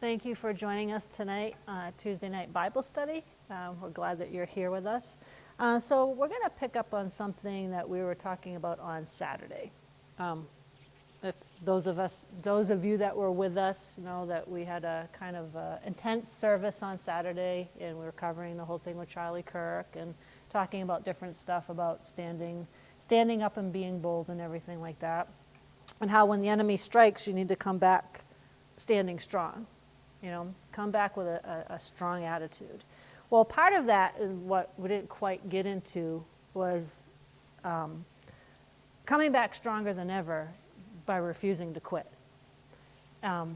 Thank you for joining us tonight, Tuesday night Bible study. We're glad that you're here with us. So we're going to pick up on something that we were talking about on Saturday. If those of you that were with us know that we had a kind of intense service on Saturday, and we were covering the whole thing with Charlie Kirk and talking about different stuff about standing up and being bold and everything like that, and how when the enemy strikes, you need to come back standing strong. Come back with a strong attitude. Well, part of that is what we didn't quite get into was coming back stronger than ever by refusing to quit.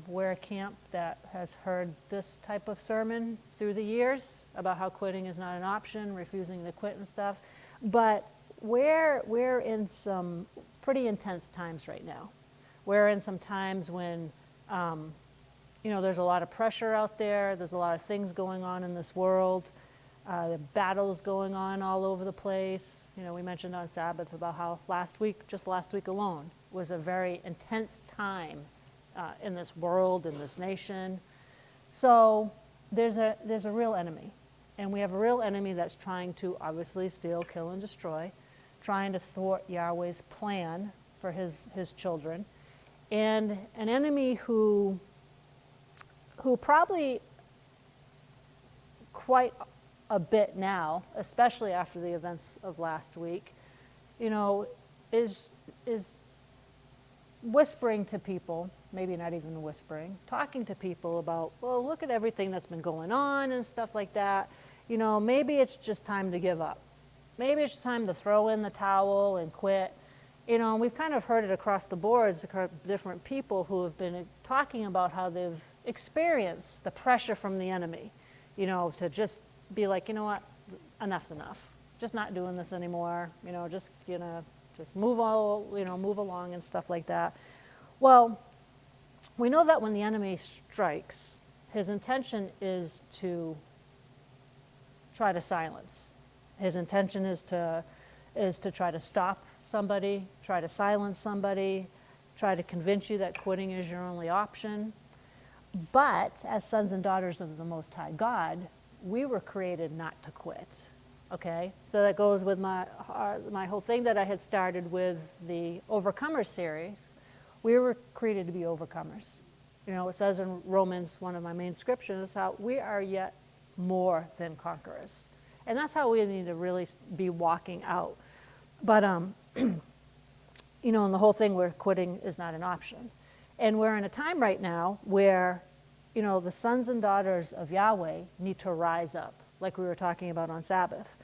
We're a camp that has heard this type of sermon through the years about how quitting is not an option, refusing to quit and stuff. But we're in some pretty intense times right now. We're in some times when there's a lot of pressure out there. There's a lot of things going on in this world. The battles going on all over the place. We mentioned on Sabbath about how last week alone, was a very intense time in this world, in this nation. So there's a real enemy. And we have a real enemy that's trying to obviously steal, kill, and destroy, trying to thwart Yahweh's plan for his children. And an enemy who probably quite a bit now, especially after the events of last week, is whispering to people, maybe not even whispering, talking to people about, well, look at everything that's been going on and stuff like that. Maybe it's just time to give up. Maybe it's time to throw in the towel and quit. We've kind of heard it across the boards, different people who have been talking about how they've experienced the pressure from the enemy, to just be like, what, enough's enough. Just not doing this anymore. Just move along and stuff like that. Well, we know that when the enemy strikes, his intention is to try to silence. His intention is to try to stop somebody, try to silence somebody, try to convince you that quitting is your only option. But as sons and daughters of the Most High God, we were created not to quit. Okay, so that goes with my whole thing that I had started with the Overcomer series. We were created to be overcomers. It says in Romans, one of my main scriptures, how we are yet more than conquerors. And that's how we need to really be walking out. But, and the whole thing where quitting is not an option. And we're in a time right now where, the sons and daughters of Yahweh need to rise up, like we were talking about on Sabbath.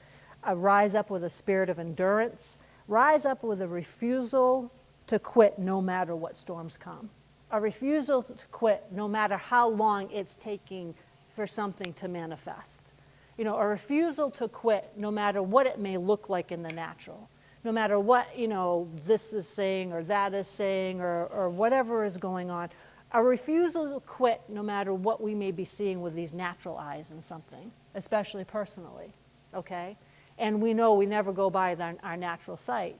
Rise up with a spirit of endurance. Rise up with a refusal to quit no matter what storms come. A refusal to quit no matter how long it's taking for something to manifest. A refusal to quit no matter what it may look like in the natural. No matter what, this is saying or that is saying or whatever is going on. A refusal to quit no matter what we may be seeing with these natural eyes in something, especially personally, okay? And we know we never go by our natural sight.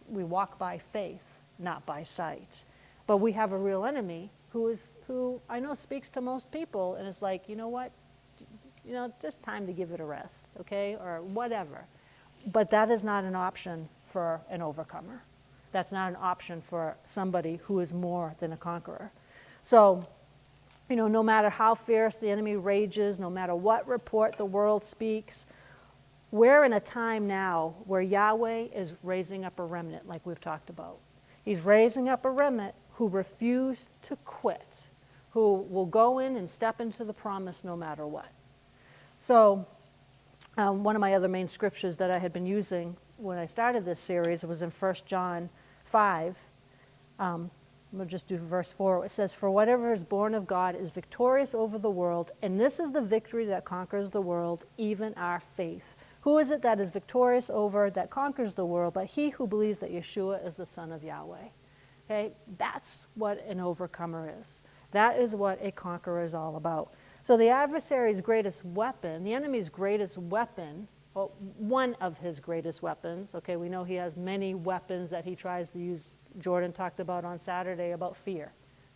We walk by faith, not by sight. But we have a real enemy who I know speaks to most people and is like, you know what? Just time to give it a rest, okay? Or whatever. But that is not an option for an overcomer. That's not an option for somebody who is more than a conqueror. So, no matter how fierce the enemy rages, no matter what report the world speaks, we're in a time now where Yahweh is raising up a remnant, like we've talked about. He's raising up a remnant who refuse to quit, who will go in and step into the promise no matter what. So, one of my other main scriptures that I had been using when I started this series was in 1 John 5. We'll just do verse 4. It says, "For whatever is born of God is victorious over the world, and this is the victory that conquers the world, even our faith." Who is it that is victorious over, that conquers the world, but he who believes that Yeshua is the Son of Yahweh? Okay, that's what an overcomer is. That is what a conqueror is all about. So the adversary's greatest weapon, the enemy's greatest weapon, well, one of his greatest weapons, okay, we know he has many weapons that he tries to use. Jordan talked about on Saturday about fear,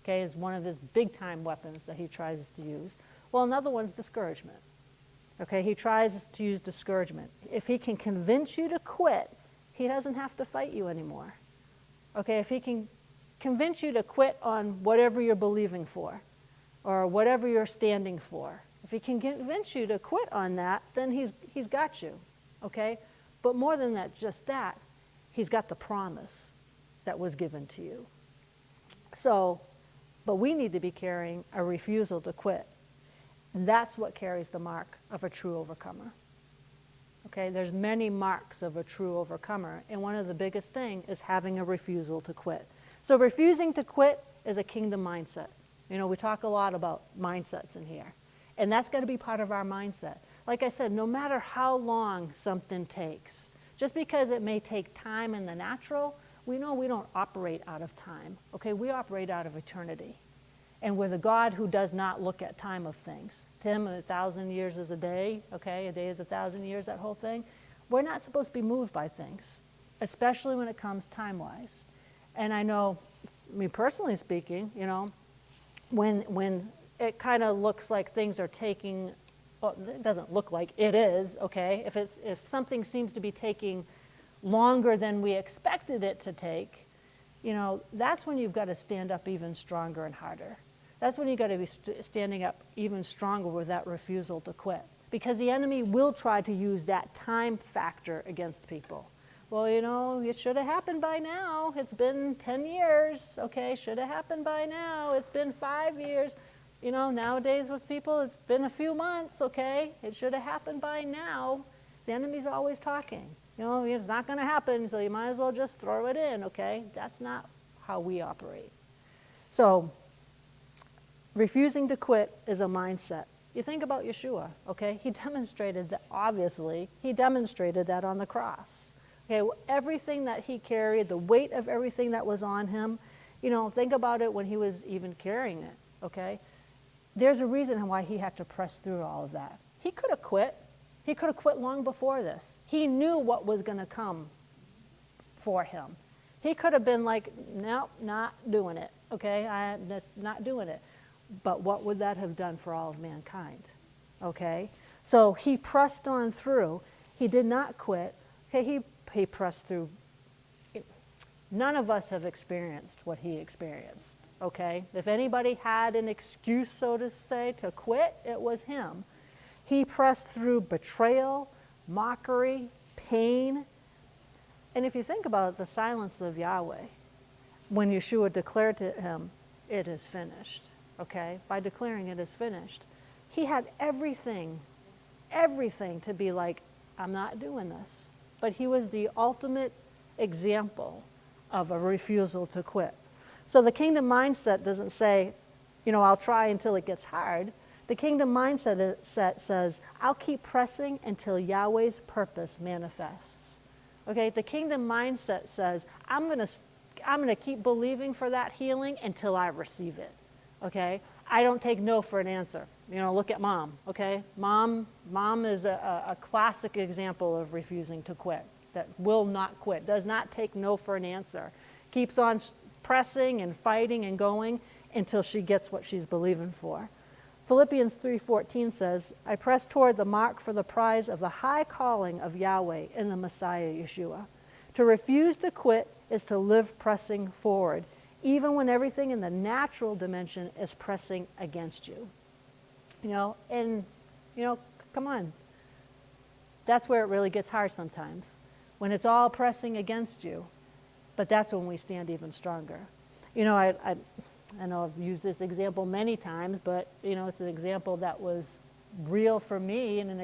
okay, is one of his big-time weapons that he tries to use. Well, another one's discouragement. Okay, he tries to use discouragement. If he can convince you to quit, he doesn't have to fight you anymore. Okay, if he can convince you to quit on whatever you're believing for or whatever you're standing for, if he can convince you to quit on that, then he's got you, okay? But more than that, just that, he's got the promise that was given to you. So, but we need to be carrying a refusal to quit. And that's what carries the mark of a true overcomer. Okay, there's many marks of a true overcomer, and one of the biggest thing is having a refusal to quit. So refusing to quit is a kingdom mindset. You know, we talk a lot about mindsets in here, and that's got to be part of our mindset. Like I said, no matter how long something takes, just because it may take time in the natural, we know we don't operate out of time. Okay, we operate out of eternity. And with a God who does not look at time of things. To him, 1,000 years is a day, okay? A day is 1,000 years, that whole thing. We're not supposed to be moved by things, especially when it comes time-wise. And I know, I mean, personally speaking, you know, when it kind of looks like things are taking, well, it doesn't look like it is, okay? If something seems to be taking longer than we expected it to take, you know, that's when you've got to stand up even stronger and harder. That's when you've got to be standing up even stronger with that refusal to quit. Because the enemy will try to use that time factor against people. Well, you know, it should have happened by now. It's been 10 years, okay? Should have happened by now. It's been 5 years. You know, nowadays with people, it's been a few months, okay? It should have happened by now. The enemy's always talking. You know, it's not going to happen, so you might as well just throw it in, okay? That's not how we operate. So, refusing to quit is a mindset. You think about Yeshua, okay? He demonstrated that, obviously, he demonstrated that on the cross. Okay, everything that he carried, the weight of everything that was on him, you know, think about it when he was even carrying it, okay? There's a reason why he had to press through all of that. He could have quit. He could have quit long before this. He knew what was going to come for him. He could have been like, no, not doing it, okay? I'm just not doing it. But what would that have done for all of mankind, okay? So he pressed on through. He did not quit. Okay, he pressed through. None of us have experienced what he experienced, okay? If anybody had an excuse, so to say, to quit, it was him. He pressed through betrayal, mockery, pain. And if you think about it, the silence of Yahweh, when Yeshua declared to him, it is finished, okay? By declaring it is finished, he had everything to be like, I'm not doing this. But he was the ultimate example of a refusal to quit. So the kingdom mindset doesn't say, you know, I'll try until it gets hard. The kingdom mindset says, I'll keep pressing until Yahweh's purpose manifests. Okay, the kingdom mindset says, I'm gonna keep believing for that healing until I receive it. Okay, I don't take no for an answer. You know, look at mom. Okay, mom is a classic example of refusing to quit. That will not quit. Does not take no for an answer. Keeps on pressing and fighting and going until she gets what she's believing for. Philippians 3:14 says, I press toward the mark for the prize of the high calling of Yahweh in the Messiah Yeshua. To refuse to quit is to live pressing forward, even when everything in the natural dimension is pressing against you. You know, and, you know, come on. That's where it really gets hard sometimes, when it's all pressing against you. But that's when we stand even stronger. You know, I know I've used this example many times, but, you know, it's an example that was real for me in an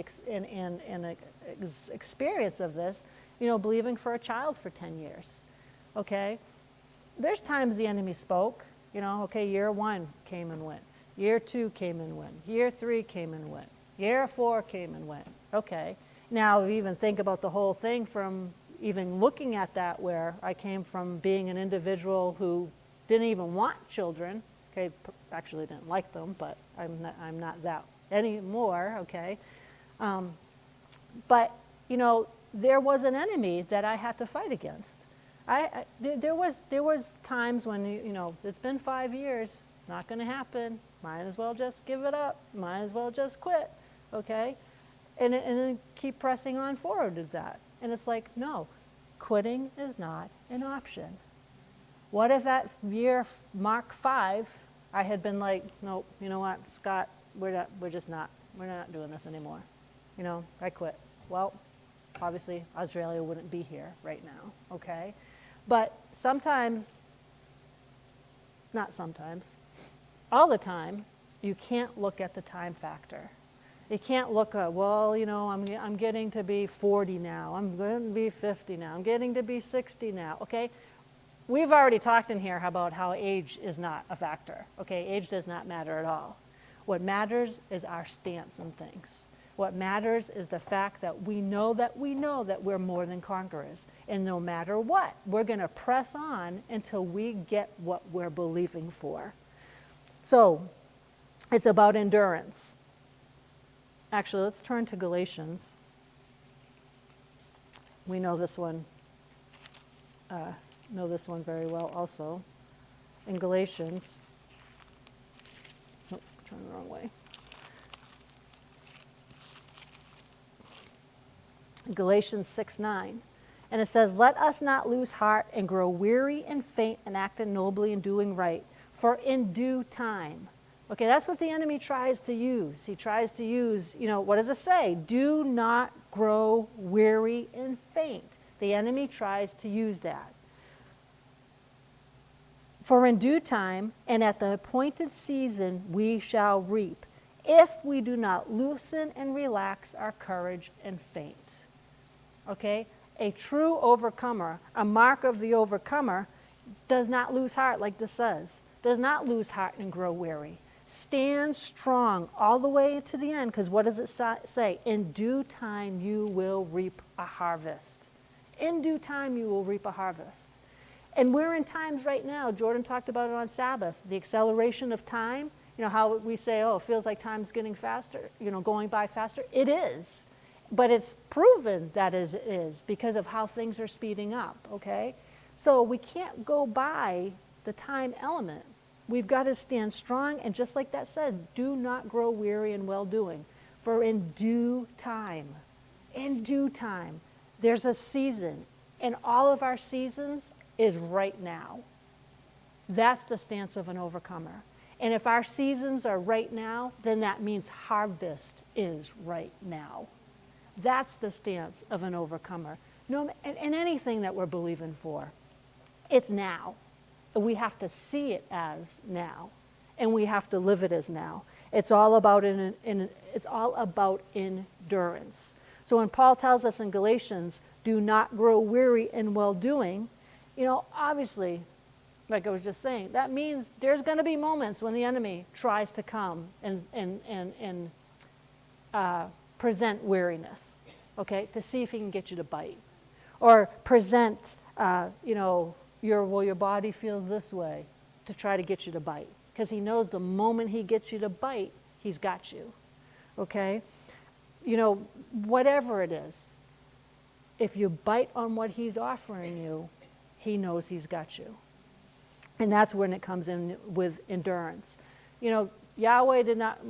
experience of this, you know, believing for a child for 10 years, okay? There's times the enemy spoke, you know, okay, year 1 came and went. Year 2 came and went. Year 3 came and went. Year 4 came and went. Okay. Now, even think about the whole thing from even looking at that, where I came from being an individual who didn't even want children. Okay, actually didn't like them, but I'm not that anymore. Okay. But, you know, there was an enemy that I had to fight against. There was times when, you know, it's been 5 years, not going to happen. Might as well just give it up. Might as well just quit, okay? And then keep pressing on forward with that. And it's like, no, quitting is not an option. What if at year mark 5, I had been like, nope, you know what, Scott, we're not doing this anymore. You know, I quit. Well, obviously, Australia wouldn't be here right now, okay? But sometimes, not sometimes, all the time, you can't look at the time factor. You can't look at, well, you know, I'm getting to be 40 now. I'm going to be 50 now. I'm getting to be 60 now, okay? We've already talked in here about how age is not a factor, okay? Age does not matter at all. What matters is our stance on things. What matters is the fact that we know that we're more than conquerors. And no matter what, we're going to press on until we get what we're believing for. So, it's about endurance. Actually, let's turn to Galatians. We know this one very well also. In Galatians, turn the wrong way. Galatians 6:9. And it says, let us not lose heart and grow weary and faint and act nobly in doing right, for in due time. Okay, that's what the enemy tries to use. He tries to use, you know, what does it say? Do not grow weary and faint. The enemy tries to use that. For in due time and at the appointed season we shall reap, if we do not loosen and relax our courage and faint. Okay? A true overcomer, a mark of the overcomer, does not lose heart, like this says. Does not lose heart and grow weary. Stand strong all the way to the end, because what does it say? In due time you will reap a harvest. In due time you will reap a harvest. And we're in times right now, Jordan talked about it on Sabbath, the acceleration of time. You know how we say, oh, it feels like time's getting faster, you know, going by faster. It is. But it's proven that it is because of how things are speeding up, okay? So we can't go by the time element. We've got to stand strong, and just like that says, do not grow weary in well-doing. For in due time, there's a season, and all of our seasons is right now. That's the stance of an overcomer. And if our seasons are right now, then that means harvest is right now. That's the stance of an overcomer. No, and anything that we're believing for, it's now. We have to see it as now, and we have to live it as now. It's all about endurance. So when Paul tells us in Galatians, do not grow weary in well-doing, you know, obviously, like I was just saying, that means there's going to be moments when the enemy tries to come and present weariness, okay, to see if he can get you to bite. Or present, your body feels this way to try to get you to bite. Because he knows the moment he gets you to bite, he's got you, okay? You know, whatever it is, if you bite on what he's offering you, he knows he's got you. And that's when it comes in with endurance. You know, Yahweh did not,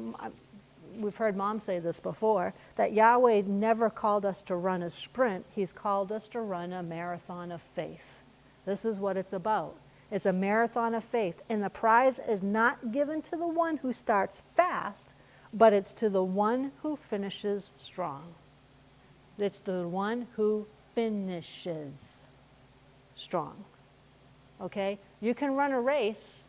we've heard Mom say this before, that Yahweh never called us to run a sprint. He's called us to run a marathon of faith. This is what it's about. It's a marathon of faith. And the prize is not given to the one who starts fast, but it's to the one who finishes strong. It's the one who finishes strong. Okay? You can run a race.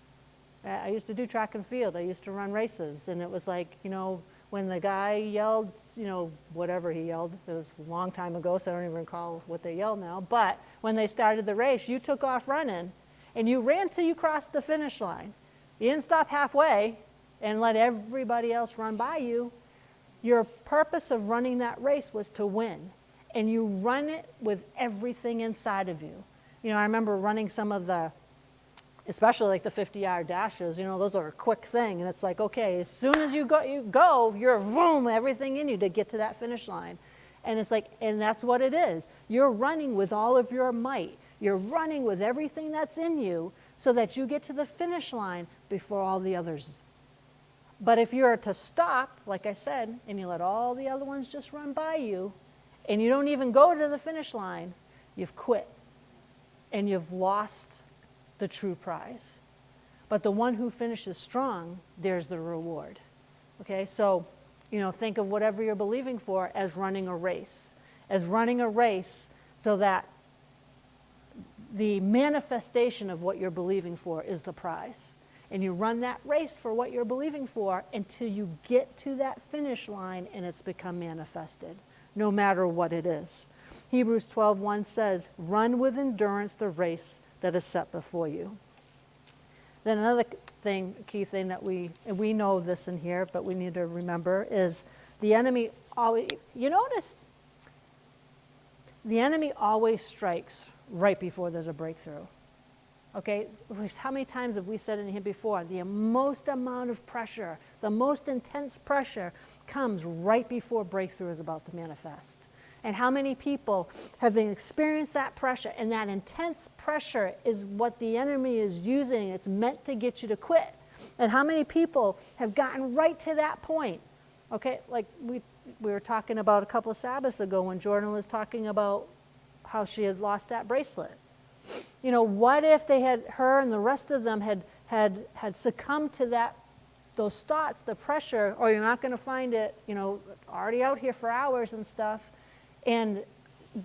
I used to do track and field. I used to run races. And it was like, you know, when the guy yelled, you know, whatever he yelled, it was a long time ago, so I don't even recall what they yell now. But when they started the race, you took off running, and you ran till you crossed the finish line. You didn't stop halfway and let everybody else run by you. Your purpose of running that race was to win, and you run it with everything inside of you. You know, I remember running some of the, especially like the 50-yard dashes, you know, those are a quick thing. And it's like, okay, as soon as you go, you're boom, everything in you to get to that finish line. And it's like, and that's what it is. You're running with all of your might. You're running with everything that's in you so that you get to the finish line before all the others. But if you're to stop, like I said, and you let all the other ones just run by you, and you don't even go to the finish line, you've quit. And you've lost the true prize. But the one who finishes strong, there's the reward. Okay, so, think of whatever you're believing for as running a race. As running a race so that the manifestation of what you're believing for is the prize. And you run that race for what you're believing for until you get to that finish line and it's become manifested, no matter what it is. Hebrews 12:1 says, run with endurance the race that is set before you. Then another key thing that we know this in here, but we need to remember is the enemy always, you notice, the enemy always strikes right before there's a breakthrough. Okay, how many times have we said in here before, the most amount of pressure, the most intense pressure comes right before breakthrough is about to manifest. And how many people have experienced that pressure, and that intense pressure is what the enemy is using. It's meant to get you to quit. And how many people have gotten right to that point? Okay, like we were talking about a couple of Sabbaths ago when Jordan was talking about how she had lost that bracelet. What if her and the rest of them had succumbed to those thoughts, the pressure, or you're not going to find it, already out here for hours and stuff. And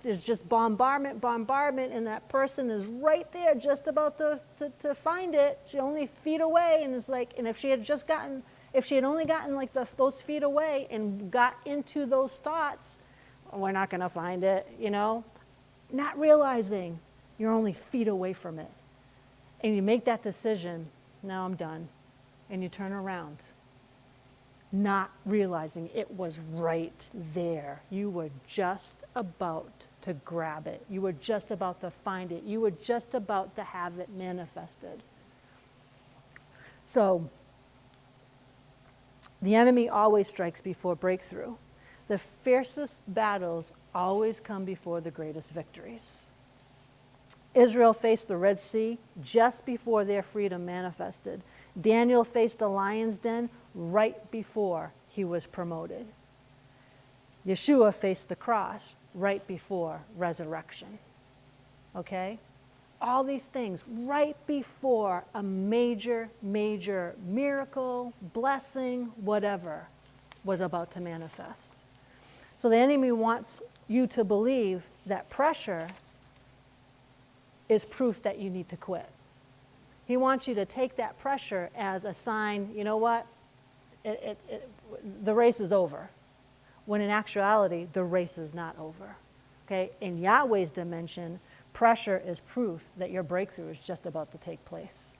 there's just bombardment, and that person is right there just about to find it. She's only feet away, and it's like, and if she had only gotten like those feet away and got into those thoughts, we're not going to find it, not realizing you're only feet away from it. And you make that decision, now I'm done, and you turn around, not realizing it was right there. You were just about to grab it. You were just about to find it. You were just about to have it manifested. So, the enemy always strikes before breakthrough. The fiercest battles always come before the greatest victories. Israel faced the Red Sea just before their freedom manifested. Daniel faced the lion's den right before he was promoted. Yeshua faced the cross right before resurrection. Okay? All these things right before a major, major miracle, blessing, whatever was about to manifest. So the enemy wants you to believe that pressure is proof that you need to quit. He wants you to take that pressure as a sign, you know what, the race is over. When in actuality, the race is not over. Okay? In Yahweh's dimension, pressure is proof that your breakthrough is just about to take place.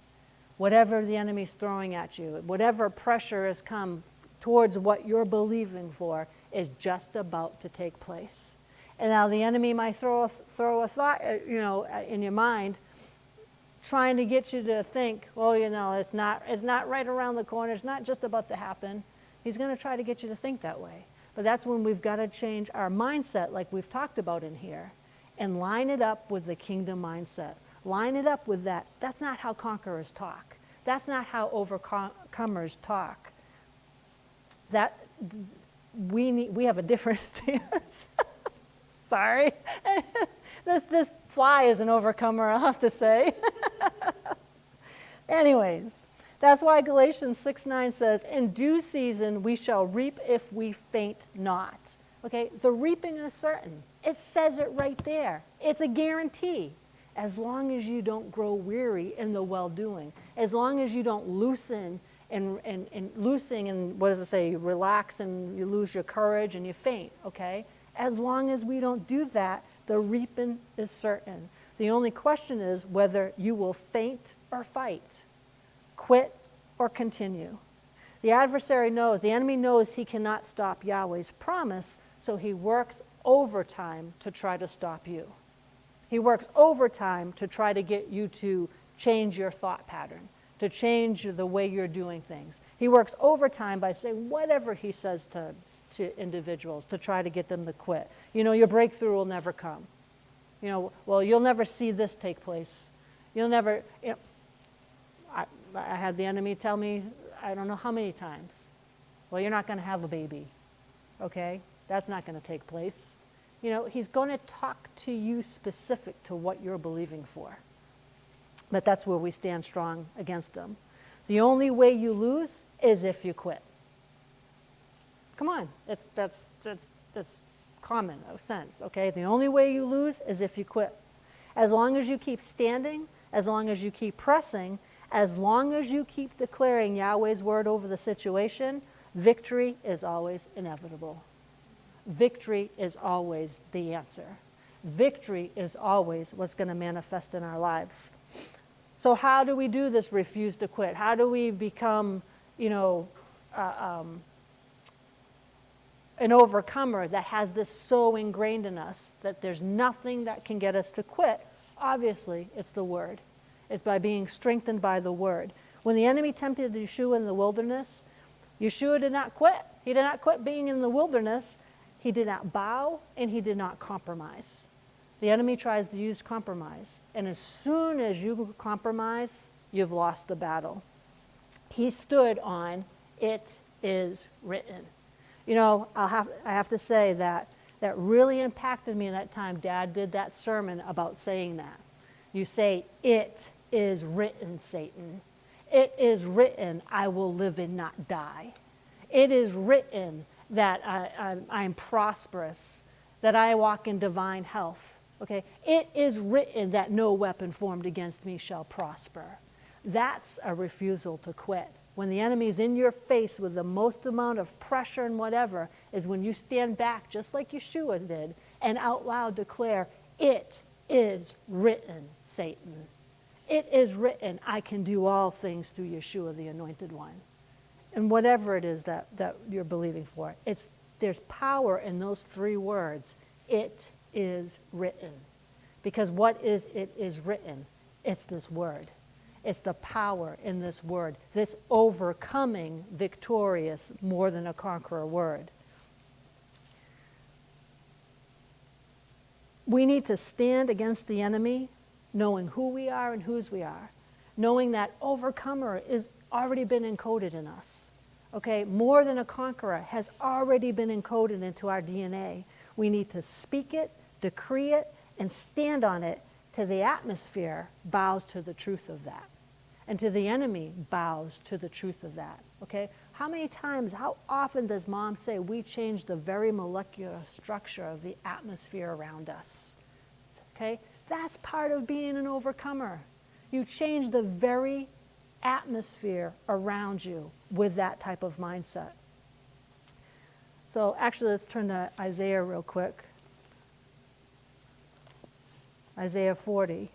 Whatever the enemy's throwing at you, whatever pressure has come towards what you're believing for is just about to take place. And now the enemy might throw a thought, in your mind, trying to get you to think, well, it's not right around the corner. It's not just about to happen. He's going to try to get you to think that way. But that's when we've got to change our mindset, like we've talked about in here, and line it up with the kingdom mindset. Line it up with that. That's not how conquerors talk. That's not how overcomers talk. That we have a different stance. Sorry. This fly is an overcomer, I'll have to say. Anyways, that's why Galatians 6:9 says, in due season we shall reap if we faint not. Okay, the reaping is certain. It says it right there. It's a guarantee. As long as you don't grow weary in the well-doing, as long as you don't loosen and loosing and what does it say, you relax and you lose your courage and you faint, okay? As long as we don't do that, the reaping is certain. The only question is whether you will faint or fight, quit or continue. The adversary knows, the enemy knows he cannot stop Yahweh's promise, so he works overtime to try to stop you. He works overtime to try to get you to change your thought pattern, to change the way you're doing things. He works overtime by saying whatever he says to individuals to try to get them to quit. Your breakthrough will never come. Well, you'll never see this take place. You'll never, I had the enemy tell me, I don't know how many times, well, you're not going to have a baby, okay? That's not going to take place. You know, he's going to talk to you specific to what you're believing for. But that's where we stand strong against him. The only way you lose is if you quit. Come on, that's common sense, okay? The only way you lose is if you quit. As long as you keep standing, as long as you keep pressing, as long as you keep declaring Yahweh's word over the situation, victory is always inevitable. Victory is always the answer. Victory is always what's going to manifest in our lives. So how do we do this refuse to quit? How do we become, an overcomer that has this so ingrained in us that there's nothing that can get us to quit? Obviously, it's the word. It's by being strengthened by the word. When the enemy tempted Yeshua in the wilderness, Yeshua did not quit. He did not quit being in the wilderness. He did not bow, and he did not compromise. The enemy tries to use compromise. And as soon as you compromise, you've lost the battle. He stood on, it is written. You know, I have to say that really impacted me in that time. Dad did that sermon about saying that. You say, it is written, Satan. It is written, I will live and not die. It is written that I'm prosperous, that I walk in divine health. Okay, it is written that no weapon formed against me shall prosper. That's a refusal to quit. When the enemy's in your face with the most amount of pressure and whatever, is when you stand back, just like Yeshua did, and out loud declare, it is written, Satan. It is written, I can do all things through Yeshua, the Anointed One. And whatever it is that you're believing for, there's power in those three words. It is written. Because what is it is written? It's this word. It's the power in this word, this overcoming, victorious, more than a conqueror word. We need to stand against the enemy, knowing who we are and whose we are, knowing that overcomer is already been encoded in us. Okay, more than a conqueror has already been encoded into our DNA. We need to speak it, decree it, and stand on it till the atmosphere bows to the truth of that. And to the enemy bows to the truth of that. Okay? How many times, how often does mom say we change the very molecular structure of the atmosphere around us? Okay? That's part of being an overcomer. You change the very atmosphere around you with that type of mindset. So actually, let's turn to Isaiah real quick. Isaiah 40.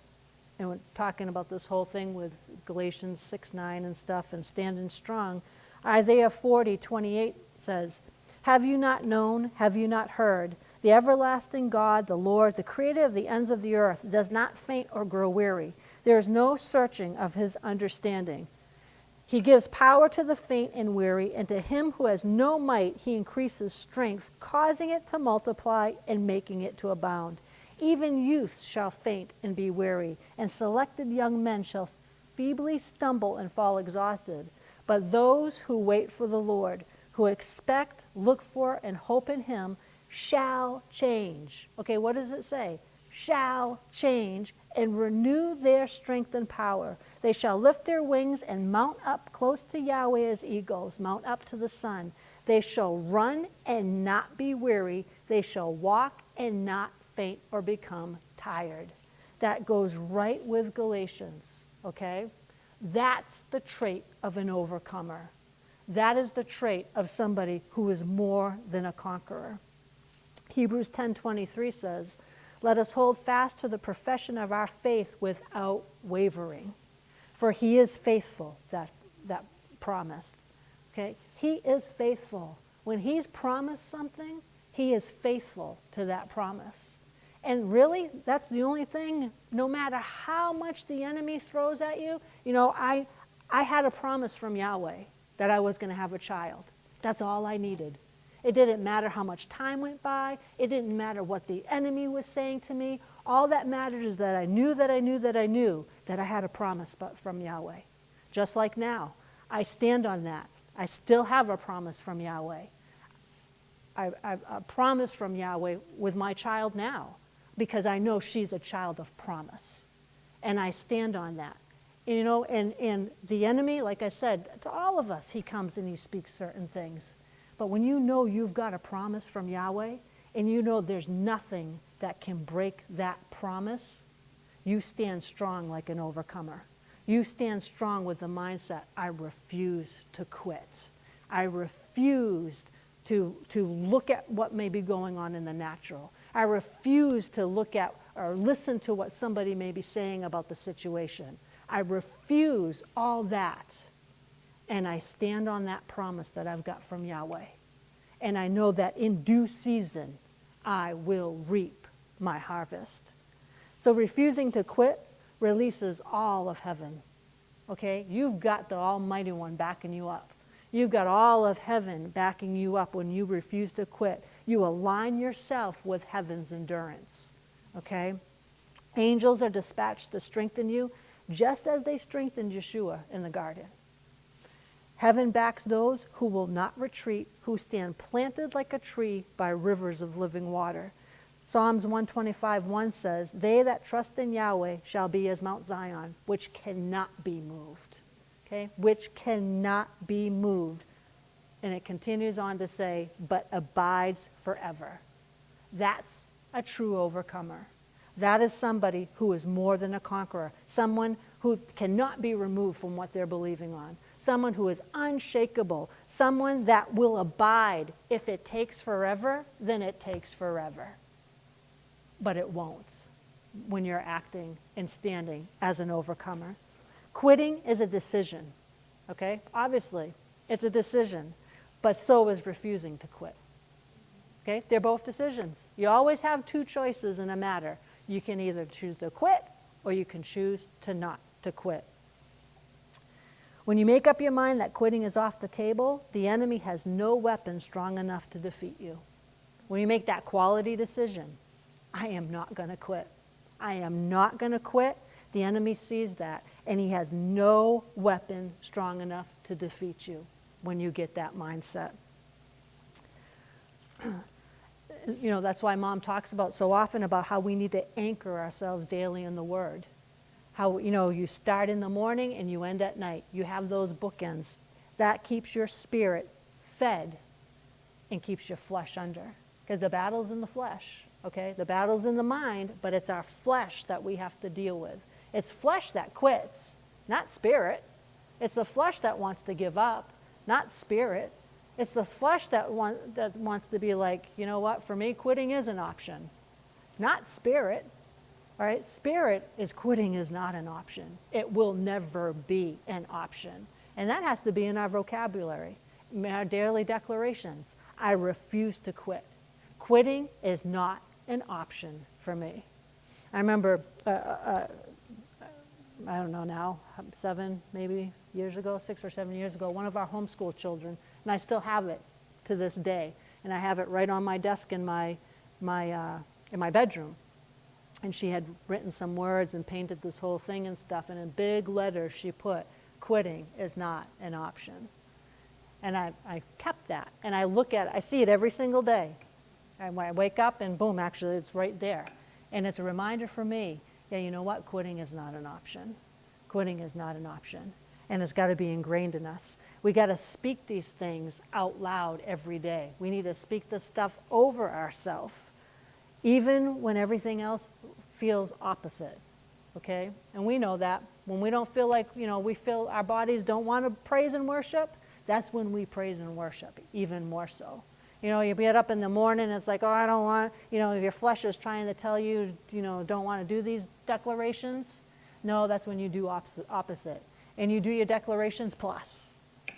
And we're talking about this whole thing with Galatians 6:9 and stuff and standing strong. Isaiah 40:28 says, have you not known, have you not heard? The everlasting God, the Lord, the creator of the ends of the earth, does not faint or grow weary. There is no searching of his understanding. He gives power to the faint and weary, and to him who has no might he increases strength, causing it to multiply and making it to abound. Even youths shall faint and be weary, and selected young men shall feebly stumble and fall exhausted. But those who wait for the Lord, who expect, look for, and hope in him, shall change. Okay, what does it say? Shall change and renew their strength and power. They shall lift their wings and mount up close to Yahweh as eagles, mount up to the sun. They shall run and not be weary. They shall walk and not faint or become tired. That goes right with Galatians, okay? That's the trait of an overcomer. That is the trait of somebody who is more than a conqueror. Hebrews 10:23 says, let us hold fast to the profession of our faith without wavering. For he is faithful, that promised. Okay? He is faithful. When he's promised something, he is faithful to that promise. And really, that's the only thing, no matter how much the enemy throws at you. You know, I had a promise from Yahweh that I was going to have a child. That's all I needed. It didn't matter how much time went by. It didn't matter what the enemy was saying to me. All that mattered is that I knew that I had a promise from Yahweh. just like now. I stand on that. I still have a promise from Yahweh. A promise from Yahweh with my child now, because I know she's a child of promise. And I stand on that. You know, and the enemy, like I said, to all of us, he comes and he speaks certain things. But when you know you've got a promise from Yahweh, and you know there's nothing that can break that promise, you stand strong like an overcomer. You stand strong with the mindset, I refuse to quit. I refuse to look at what may be going on in the natural. I refuse to look at or listen to what somebody may be saying about the situation. I refuse all that. And I stand on that promise that I've got from Yahweh. And I know that in due season, I will reap my harvest. So refusing to quit releases all of heaven. Okay? You've got the Almighty One backing you up. You've got all of heaven backing you up when you refuse to quit. You align yourself with heaven's endurance. Okay? Angels are dispatched to strengthen you, just as they strengthened Yeshua in the garden. Heaven backs those who will not retreat, who stand planted like a tree by rivers of living water. Psalms 125:1 says, "They that trust in Yahweh shall be as Mount Zion, which cannot be moved." Okay? Which cannot be moved. And it continues on to say, but abides forever. That's a true overcomer. That is somebody who is more than a conqueror. Someone who cannot be removed from what they're believing on. Someone who is unshakable. Someone that will abide. If it takes forever, then it takes forever. But it won't when you're acting and standing as an overcomer. Quitting is a decision, okay? Obviously, it's a decision, but so is refusing to quit. Okay? They're both decisions. You always have two choices in a matter. You can either choose to quit or you can choose to not to quit. When you make up your mind that quitting is off the table, the enemy has no weapon strong enough to defeat you. When you make that quality decision, I am not going to quit. I am not going to quit. The enemy sees that, and he has no weapon strong enough to defeat you when you get that mindset. You know, that's why Mom talks about so often about how we need to anchor ourselves daily in the Word. How, you know, you start in the morning and you end at night. You have those bookends. That keeps your spirit fed and keeps your flesh under. Because the battle's in the flesh, okay? The battle's in the mind, but it's our flesh that we have to deal with. It's flesh that quits, not spirit. It's the flesh that wants to give up, not spirit. It's the flesh that wants to be like, you know what, for me, quitting is an option, not spirit. All right, spirit is quitting is not an option. It will never be an option. And that has to be in our vocabulary, in our daily declarations. I refuse to quit. Quitting is not an option for me. I remember, I don't know now, 7 maybe years ago, 6 or 7 years ago, one of our homeschool children, and I still have it to this day, and I have it right on my desk in my bedroom. And she had written some words and painted this whole thing and stuff, and in big letters she put, quitting is not an option. And I kept that, and I look at it, I see it every single day. And when I wake up and boom, actually it's right there. And it's a reminder for me, yeah, you know what, quitting is not an option. Quitting is not an option. And it's got to be ingrained in us. We got to speak these things out loud every day. We need to speak this stuff over ourselves, even when everything else feels opposite, okay? And we know that. When we don't feel like, you know, we feel our bodies don't want to praise and worship, that's when we praise and worship, even more so. You know, you get up in the morning, it's like, oh, I don't want, you know, your flesh is trying to tell you, you know, don't want to do these declarations. No, that's when you do opposite. And you do your declarations plus,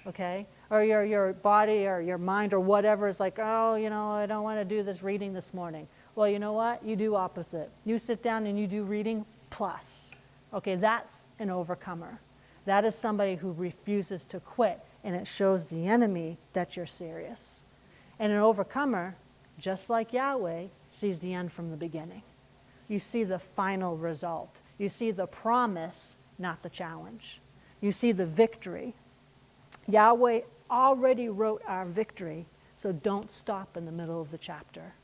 okay? Or your body or your mind or whatever is like, oh, you know, I don't want to do this reading this morning. Well, you know what? You do opposite. You sit down and you do reading plus. Okay, that's an overcomer. That is somebody who refuses to quit, and it shows the enemy that you're serious. And an overcomer, just like Yahweh, sees the end from the beginning. You see the final result. You see the promise, not the challenge. you see the victory. Yahweh already wrote our victory, so don't stop in the middle of the chapter.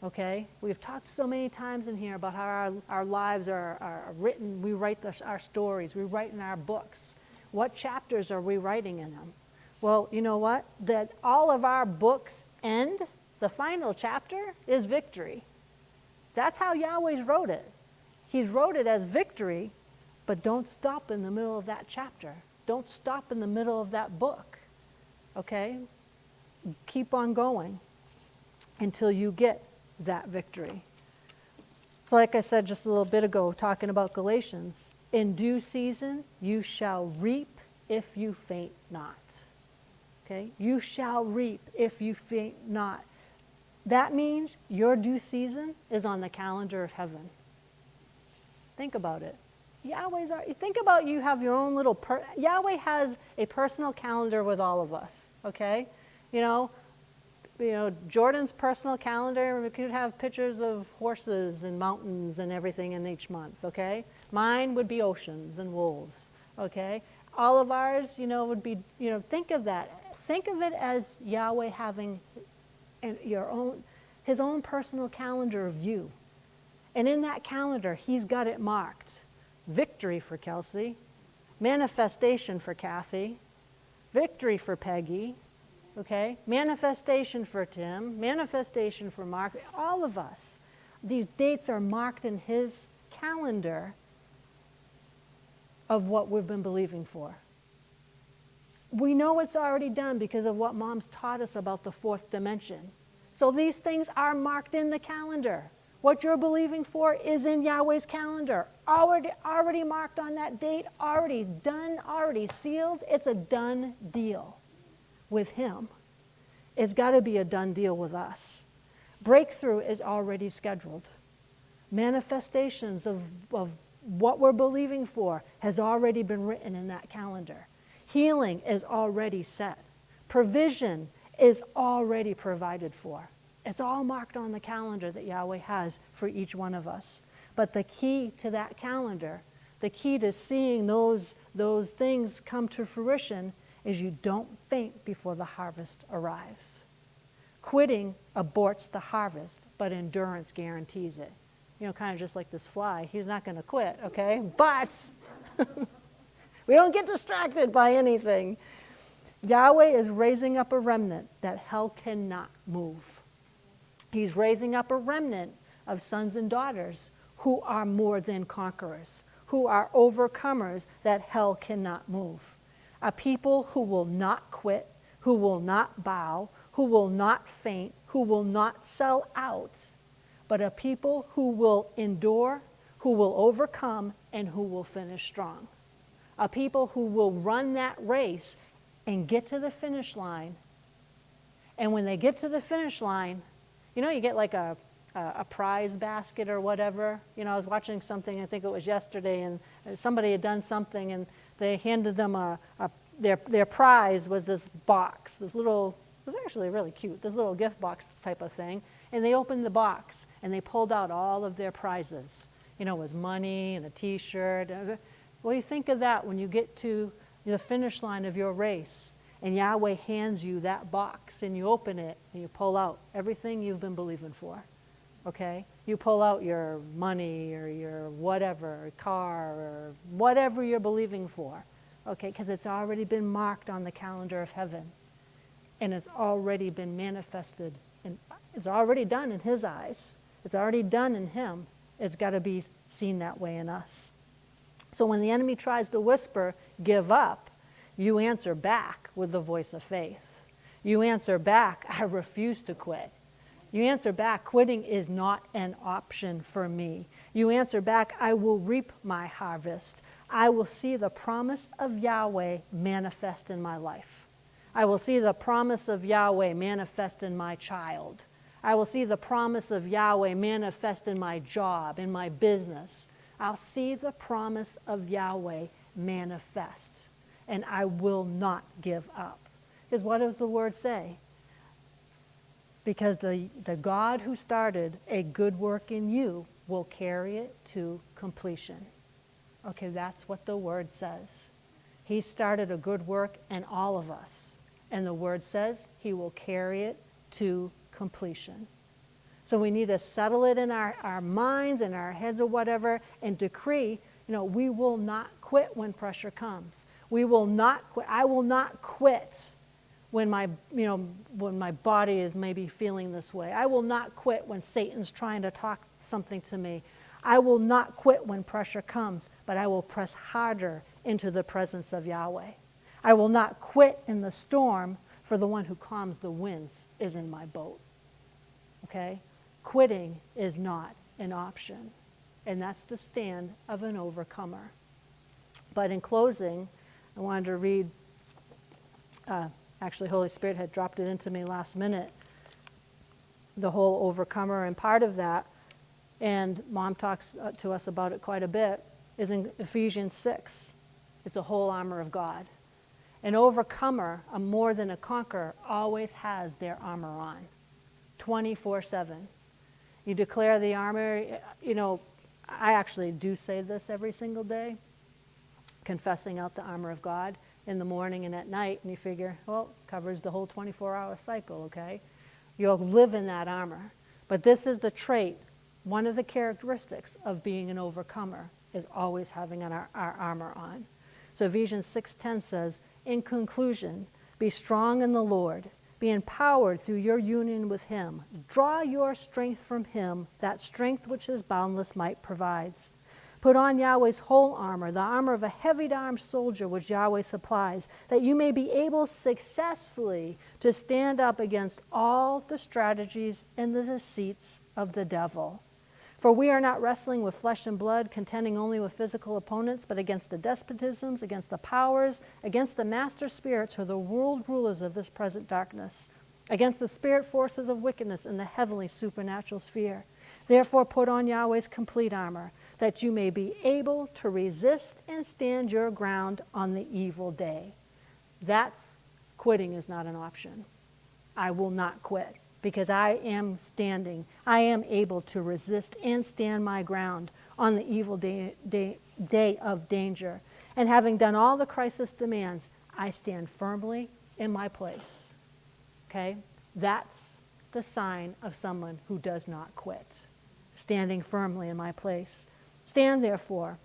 Okay? We've talked so many times in here about how our lives are written. We write our stories. We write in our books. What chapters are we writing in them? Well, you know what? That all of our books end, the final chapter is victory. That's how Yahweh's wrote it. He's wrote it as victory, but don't stop in the middle of that chapter. Don't stop in the middle of that book. Okay? Keep on going until you get that victory. So like I said just a little bit ago, talking about Galatians, in due season you shall reap if you faint not. Okay? You shall reap if you faint not. That means your due season is on the calendar of heaven. Think about it. Think about you have your own little, Yahweh has a personal calendar with all of us, okay? You know, Jordan's personal calendar, we could have pictures of horses and mountains and everything in each month, okay? Mine would be oceans and wolves, okay? All of ours, would be, think of that. Think of it as Yahweh having his own personal calendar of you. And in that calendar, he's got it marked. Victory for Kelsey, manifestation for Kathy, victory for Peggy, okay? Manifestation for Tim, manifestation for Mark, all of us. These dates are marked in his calendar of what we've been believing for. We know it's already done because of what Mom's taught us about the fourth dimension. So these things are marked in the calendar. What you're believing for is in Yahweh's calendar. Already marked on that date, already done, already sealed. It's a done deal with him. It's got to be a done deal with us. Breakthrough is already scheduled. Manifestations of what we're believing for has already been written in that calendar. Healing is already set. Provision is already provided for. It's all marked on the calendar that Yahweh has for each one of us. But the key to that calendar, the key to seeing those things come to fruition is you don't faint before the harvest arrives. Quitting aborts the harvest, but endurance guarantees it. Kind of just like this fly. He's not going to quit, okay? But we don't get distracted by anything. Yahweh is raising up a remnant that hell cannot move. He's raising up a remnant of sons and daughters who are more than conquerors, who are overcomers that hell cannot move. A people who will not quit, who will not bow, who will not faint, who will not sell out, but a people who will endure, who will overcome, and who will finish strong. A people who will run that race and get to the finish line. And when they get to the finish line, you get like a prize basket or whatever. I was watching something, I think it was yesterday, and somebody had done something, and they handed them their prize was this box, it was actually really cute, this little gift box type of thing. And they opened the box, and they pulled out all of their prizes. It was money and a T-shirt. Well, you think of that when you get to the finish line of your race. And Yahweh hands you that box, and you open it, and you pull out everything you've been believing for, okay? You pull out your money or your whatever, car or whatever you're believing for, okay? Because it's already been marked on the calendar of heaven, and it's already been manifested, and it's already done in his eyes. It's already done in him. It's got to be seen that way in us. So when the enemy tries to whisper, give up, you answer back with the voice of faith. You answer back, I refuse to quit. You answer back, quitting is not an option for me. You answer back, I will reap my harvest. I will see the promise of Yahweh manifest in my life. I will see the promise of Yahweh manifest in my child. I will see the promise of Yahweh manifest in my job, in my business. I'll see the promise of Yahweh manifest. And I will not give up. Because what does the word say? Because the God who started a good work in you will carry it to completion. Okay, that's what the word says. He started a good work in all of us. And the word says he will carry it to completion. So we need to settle it in our minds and our heads or whatever and decree, we will not quit when pressure comes. We will not quit. I will not quit when my body is maybe feeling this way. I will not quit when Satan's trying to talk something to me. I will not quit when pressure comes, but I will press harder into the presence of Yahweh. I will not quit in the storm, for the one who calms the winds is in my boat. Okay? Quitting is not an option, and that's the stand of an overcomer. But in closing, I wanted to read, actually Holy Spirit had dropped it into me last minute, the whole overcomer, and part of that, and Mom talks to us about it quite a bit, is in Ephesians 6. It's the whole armor of God. An overcomer, a more than a conqueror, always has their armor on, 24/7. You declare the armor, I actually do say this every single day, confessing out the armor of God in the morning and at night, and you figure, well, it covers the whole 24-hour cycle, okay? You'll live in that armor. But this is the trait, one of the characteristics of being an overcomer, is always having our armor on. So Ephesians 6:10 says, in conclusion, be strong in the Lord. Be empowered through your union with him. Draw your strength from him, that strength which his boundless might provides. Put on Yahweh's whole armor, the armor of a heavy-armed soldier which Yahweh supplies, that you may be able successfully to stand up against all the strategies and the deceits of the devil. For we are not wrestling with flesh and blood, contending only with physical opponents, but against the despotisms, against the powers, against the master spirits or the world rulers of this present darkness, against the spirit forces of wickedness in the heavenly supernatural sphere. Therefore put on Yahweh's complete armor, that you may be able to resist and stand your ground on the evil day. Quitting is not an option. I will not quit. Because I am standing, I am able to resist and stand my ground on the evil day of danger. And having done all the crisis demands, I stand firmly in my place. Okay? That's the sign of someone who does not quit. Standing firmly in my place. Stand therefore.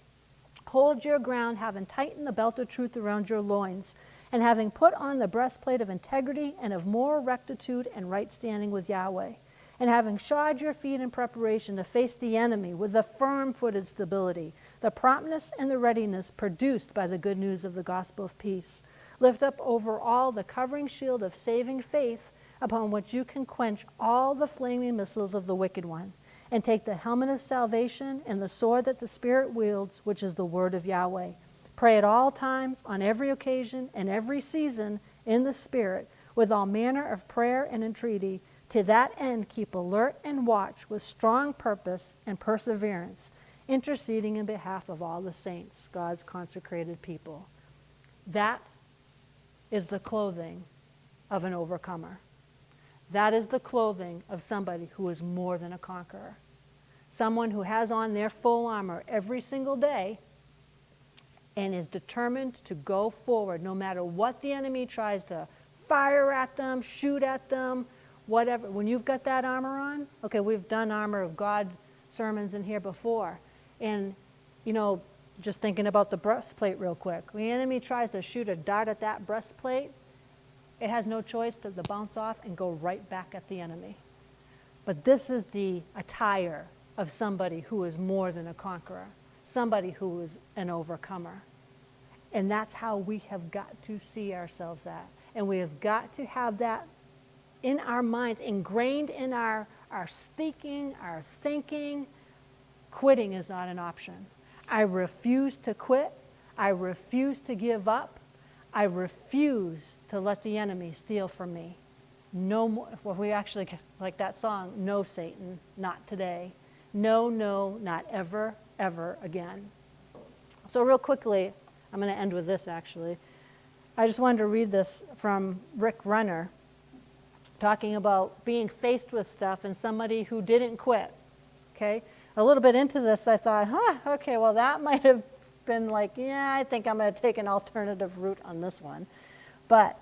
Hold your ground, having tightened the belt of truth around your loins, and having put on the breastplate of integrity and of moral rectitude and right standing with Yahweh, and having shod your feet in preparation to face the enemy with the firm-footed stability, the promptness and the readiness produced by the good news of the gospel of peace. Lift up over all the covering shield of saving faith, upon which you can quench all the flaming missiles of the wicked one, and take the helmet of salvation and the sword that the Spirit wields, which is the word of Yahweh. Pray at all times, on every occasion, and every season, in the Spirit, with all manner of prayer and entreaty. To that end keep alert and watch with strong purpose and perseverance, interceding in behalf of all the saints, God's consecrated people. That is the clothing of an overcomer. That is the clothing of somebody who is more than a conqueror. Someone who has on their full armor every single day and is determined to go forward no matter what the enemy tries to fire at them, shoot at them, whatever. When you've got that armor on, okay, we've done armor of God sermons in here before. And, just thinking about the breastplate real quick. When the enemy tries to shoot a dart at that breastplate, it has no choice but to bounce off and go right back at the enemy. But this is the attire of somebody who is more than a conqueror, somebody who is an overcomer. And that's how we have got to see ourselves at. And we have got to have that in our minds, ingrained in our speaking, our thinking. Quitting is not an option. I refuse to quit. I refuse to give up. I refuse to let the enemy steal from me. No more. Well, we actually, like that song, no, Satan, not today. No, not ever, ever again. So real quickly, I'm going to end with this actually. I just wanted to read this from Rick Renner, talking about being faced with stuff and somebody who didn't quit. Okay? A little bit into this, I thought, okay, well that might have been like, yeah, I think I'm going to take an alternative route on this one. But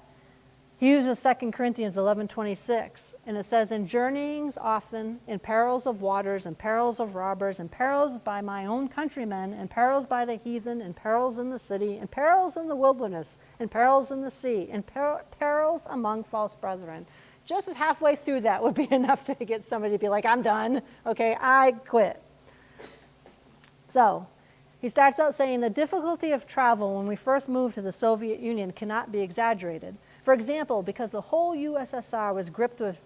he uses 2 Corinthians 11:26, and it says, in journeyings often, in perils of waters, and perils of robbers, and perils by my own countrymen, and perils by the heathen, and perils in the city, and perils in the wilderness, and perils in the sea, and perils among false brethren. Just halfway through that would be enough to get somebody to be like, I'm done, okay, I quit. So he starts out saying the difficulty of travel when we first moved to the Soviet Union cannot be exaggerated. For example, because the whole USSR was gripped with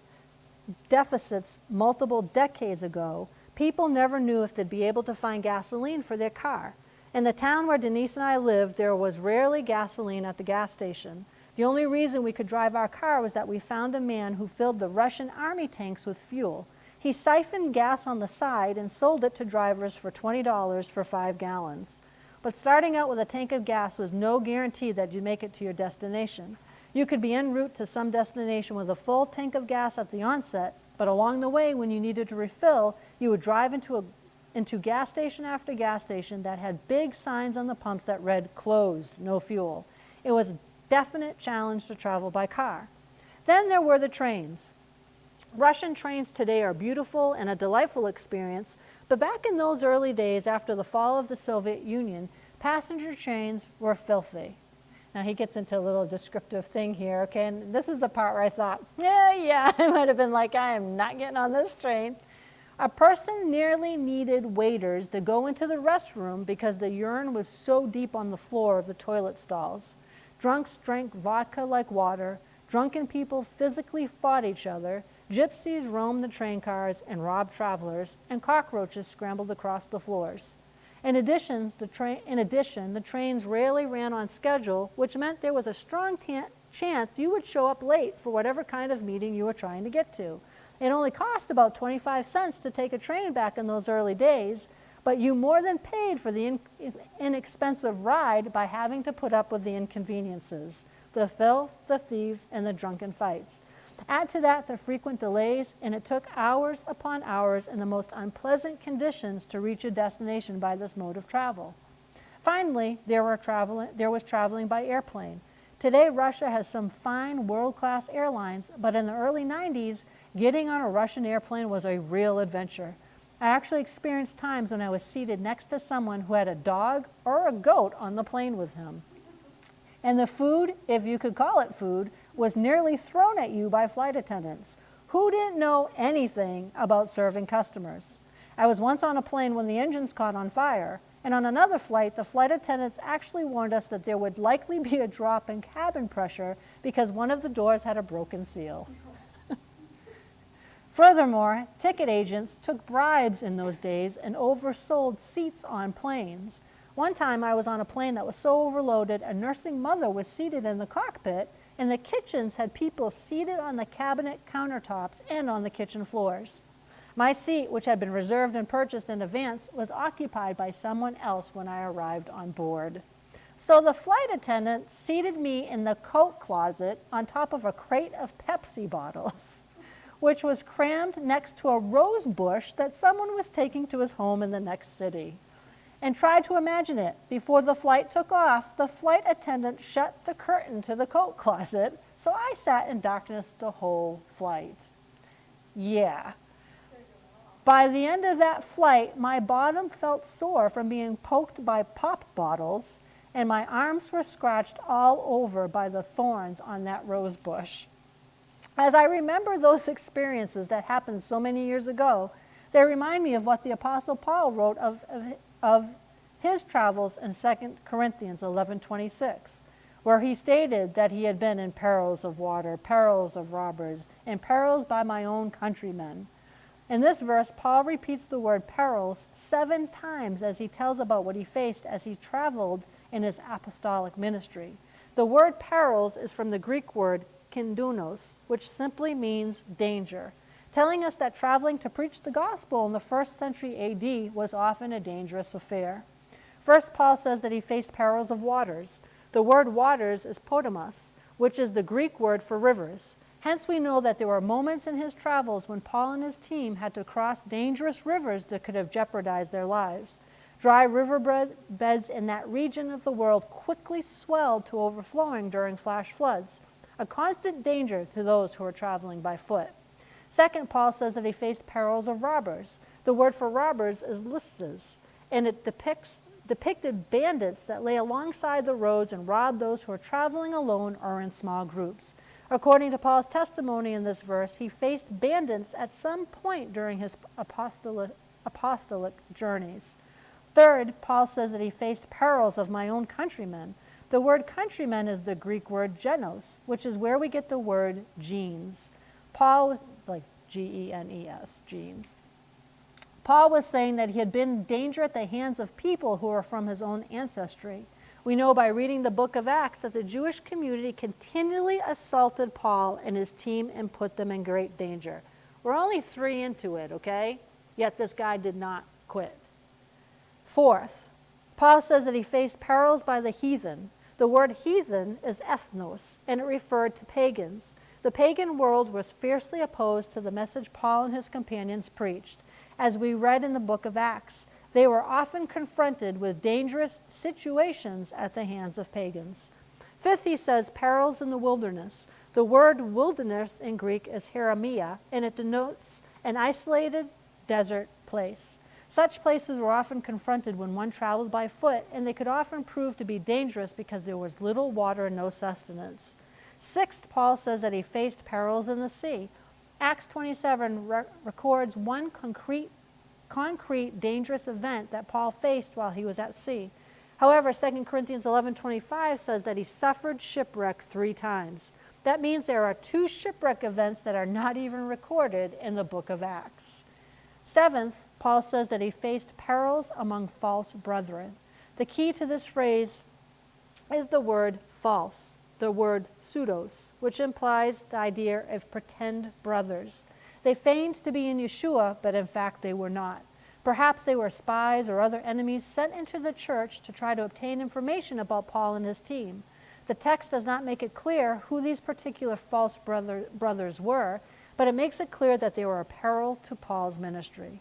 deficits multiple decades ago, people never knew if they'd be able to find gasoline for their car. In the town where Denise and I lived, there was rarely gasoline at the gas station. The only reason we could drive our car was that we found a man who filled the Russian army tanks with fuel. He siphoned gas on the side and sold it to drivers for $20 for 5 gallons. But starting out with a tank of gas was no guarantee that you'd make it to your destination. You could be en route to some destination with a full tank of gas at the onset, but along the way, when you needed to refill, you would drive into gas station after gas station that had big signs on the pumps that read, closed, no fuel. It was a definite challenge to travel by car. Then there were the trains. Russian trains today are beautiful and a delightful experience, but back in those early days after the fall of the Soviet Union, passenger trains were filthy. Now he gets into a little descriptive thing here, okay, and this is the part where I thought, yeah, I might have been like, I am not getting on this train. A person nearly needed waiters to go into the restroom because the urine was so deep on the floor of the toilet stalls. Drunks drank vodka like water, drunken people physically fought each other, gypsies roamed the train cars and robbed travelers, and cockroaches scrambled across the floors. In addition, the trains rarely ran on schedule, which meant there was a strong chance you would show up late for whatever kind of meeting you were trying to get to. It only cost about 25 cents to take a train back in those early days, but you more than paid for the inexpensive ride by having to put up with the inconveniences, the filth, the thieves, and the drunken fights. Add to that the frequent delays, and it took hours upon hours in the most unpleasant conditions to reach a destination by this mode of travel. Finally, there was traveling by airplane. Today, Russia has some fine world-class airlines, but in the early 90s, getting on a Russian airplane was a real adventure. I actually experienced times when I was seated next to someone who had a dog or a goat on the plane with him. And the food, if you could call it food, was nearly thrown at you by flight attendants who didn't know anything about serving customers. I was once on a plane when the engines caught on fire, and on another flight, the flight attendants actually warned us that there would likely be a drop in cabin pressure because one of the doors had a broken seal. Furthermore, ticket agents took bribes in those days and oversold seats on planes. One time I was on a plane that was so overloaded, a nursing mother was seated in the cockpit, and the kitchens had people seated on the cabinet countertops and on the kitchen floors. My seat, which had been reserved and purchased in advance, was occupied by someone else when I arrived on board. So the flight attendant seated me in the coat closet on top of a crate of Pepsi bottles, which was crammed next to a rose bush that someone was taking to his home in the next city. And try to imagine it. Before the flight took off, the flight attendant shut the curtain to the coat closet, so I sat in darkness the whole flight. Yeah. By the end of that flight, my bottom felt sore from being poked by pop bottles, and my arms were scratched all over by the thorns on that rose bush. As I remember those experiences that happened so many years ago, they remind me of what the Apostle Paul wrote of his travels in 2 Corinthians 11:26, where he stated that he had been in perils of water, perils of robbers, and perils by my own countrymen. In this verse, Paul repeats the word perils 7 times as he tells about what he faced as he traveled in his apostolic ministry. The word perils is from the Greek word kindunos, which simply means danger, telling us that traveling to preach the gospel in the 1st century AD was often a dangerous affair. First, Paul says that he faced perils of waters. The word waters is potamos, which is the Greek word for rivers. Hence, we know that there were moments in his travels when Paul and his team had to cross dangerous rivers that could have jeopardized their lives. Dry riverbeds in that region of the world quickly swelled to overflowing during flash floods, a constant danger to those who were traveling by foot. Second, Paul says that he faced perils of robbers. The word for robbers is listes, and it depicted bandits that lay alongside the roads and robbed those who were traveling alone or in small groups. According to Paul's testimony in this verse, he faced bandits at some point during his apostolic journeys. Third, Paul says that he faced perils of my own countrymen. The word countrymen is the Greek word genos, which is where we get the word genes. Paul was like Genes, genes. Paul was saying that he had been in danger at the hands of people who were from his own ancestry. We know by reading the book of Acts that the Jewish community continually assaulted Paul and his team and put them in great danger. We're only 3 into it, okay? Yet this guy did not quit. Fourth, Paul says that he faced perils by the heathen. The word heathen is ethnos, and it referred to pagans. The pagan world was fiercely opposed to the message Paul and his companions preached. As we read in the book of Acts, they were often confronted with dangerous situations at the hands of pagans. Fifth, he says, perils in the wilderness. The word wilderness in Greek is heramia, and it denotes an isolated desert place. Such places were often confronted when one traveled by foot, and they could often prove to be dangerous because there was little water and no sustenance. Sixth, Paul says that he faced perils in the sea. Acts 27 records one concrete dangerous event that Paul faced while he was at sea. However, 2 Corinthians 11:25 says that he suffered shipwreck 3 times. That means there are 2 shipwreck events that are not even recorded in the book of Acts. Seventh, Paul says that he faced perils among false brethren. The key to this phrase is the word false, the word pseudos, which implies the idea of pretend brothers. They feigned to be in Yeshua, but in fact they were not. Perhaps they were spies or other enemies sent into the church to try to obtain information about Paul and his team. The text does not make it clear who these particular false brothers were, but it makes it clear that they were a peril to Paul's ministry.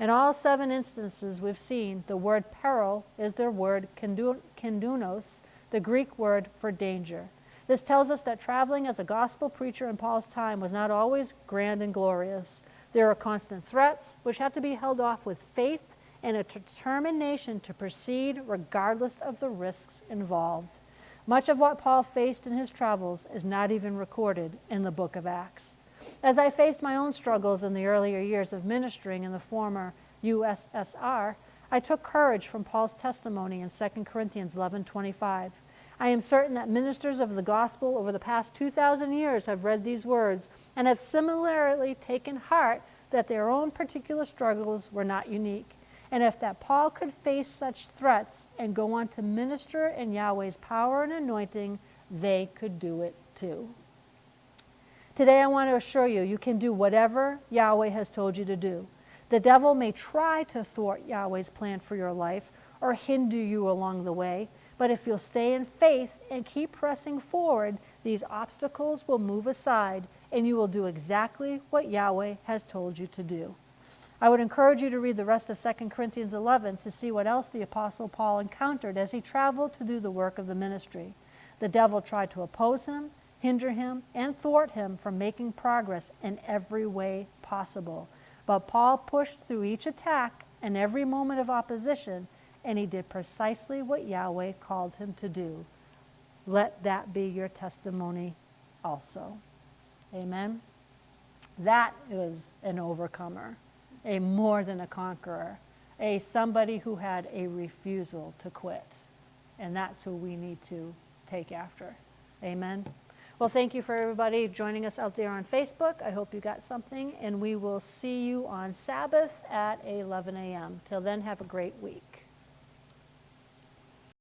In all 7 instances we've seen, the word peril is the word kendunos, the Greek word for danger. This tells us that traveling as a gospel preacher in Paul's time was not always grand and glorious. There are constant threats, which have to be held off with faith and a determination to proceed regardless of the risks involved. Much of what Paul faced in his travels is not even recorded in the book of Acts. As I faced my own struggles in the earlier years of ministering in the former USSR, I took courage from Paul's testimony in 2 Corinthians 11:25. I am certain that ministers of the gospel over the past 2,000 years have read these words and have similarly taken heart that their own particular struggles were not unique. And if that Paul could face such threats and go on to minister in Yahweh's power and anointing, they could do it too. Today I want to assure you, you can do whatever Yahweh has told you to do. The devil may try to thwart Yahweh's plan for your life or hinder you along the way, but if you'll stay in faith and keep pressing forward, these obstacles will move aside and you will do exactly what Yahweh has told you to do. I would encourage you to read the rest of 2 Corinthians 11 to see what else the Apostle Paul encountered as he traveled to do the work of the ministry. The devil tried to oppose him, hinder him, and thwart him from making progress in every way possible. But Paul pushed through each attack and every moment of opposition, and he did precisely what Yahweh called him to do. Let that be your testimony also. Amen. That is an overcomer, a more than a conqueror, a somebody who had a refusal to quit. And that's who we need to take after. Amen. Well, thank you for everybody joining us out there on Facebook. I hope you got something, and we will see you on Sabbath at 11 a.m. Till then, have a great week.